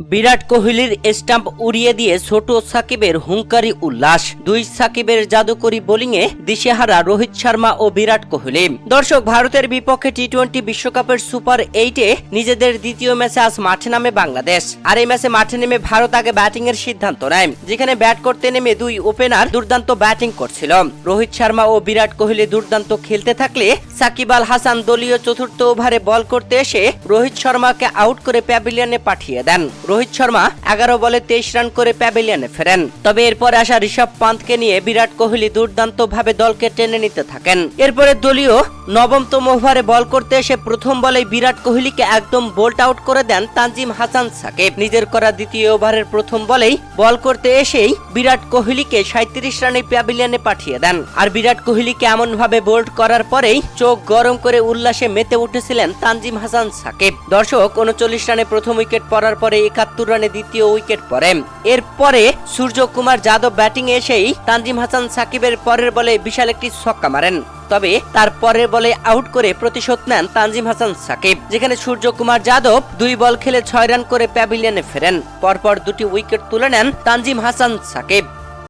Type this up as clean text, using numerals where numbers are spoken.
বিরাট কোহলির স্টাম্প উড়িয়ে দিয়ে ছোট সাকিবের হুঙ্কারি উল্লাস। দুই সাকিবের জাদুকরি বোলিংয়ে দিশেহারা রোহিত শর্মা ও বিরাট কোহলি। দর্শক, ভারতের বিপক্ষে টি-20 বিশ্বকাপের সুপার 8-এ নিজেদের দ্বিতীয় ম্যাচে আজ মাঠে নামে বাংলাদেশ। আর এই ম্যাচে মাঠে নেমে ভারত আগে ব্যাটিং এর সিদ্ধান্ত নেয়, যেখানে ব্যাট করতে নেমে দুই ওপেনার দুর্দান্ত ব্যাটিং করছিল। রোহিত শর্মা ও বিরাট কোহলি দুর্দান্ত খেলতে থাকলে সাকিব আল হাসান দলীয় চতুর্থ ওভারে বল করতে এসে রোহিত শর্মাকে আউট করে প্যাভিলিয়নে পাঠিয়ে দেন। রোহিত শর্মা 11 বলে 23 রান করে প্যাভিলিয়নে ফেরেন। তবে এরপরে আসা ঋষভ পান্থকে নিয়ে বিরাট কোহলি দুর্দান্ত ভাবে দলকে টেনে নিতে থাকেন। এরপরে দলীয় নবমতম ওভারে বল করতে এসে প্রথম বলেই বিরাট কোহলিকে একদম বোল্ট আউট করে দেন তানজিম হাসান সাকিব। নিজের করা দ্বিতীয় ওভারের প্রথম বলেই বল করতে এসেই বিরাট কোহলিকে 37 রানে প্যাভিলিয়নে পাঠিয়ে দেন। আর বিরাট কোহলিকে এমন ভাবে বোল্ড করার পরেই চোখ গরম করে উল্লাসে মেতে উঠেছিলেন তানজিম হাসান সাকিব। দর্শক, 39 রানে প্রথম উইকেট পড়ার পরে 71 রানে দ্বিতীয় উইকেট পড়ে। এরপরে সূর্যকুমার যাদব ব্যাটিং এ এসেই তানজিম হাসান সাকিবের পরের বলে বিশাল একটি ছক্কা মারেন। তবে তার পরের বলে আউট করে প্রতিশোধ নেন তানজিম হাসান সাকিব, যেখানে সূর্যকুমার যাদব 2 বল খেলে 6 রান করে প্যাভিলিয়নে ফেরেন। পরপর দুটি উইকেট তুলে নেন তানজিম হাসান সাকিব।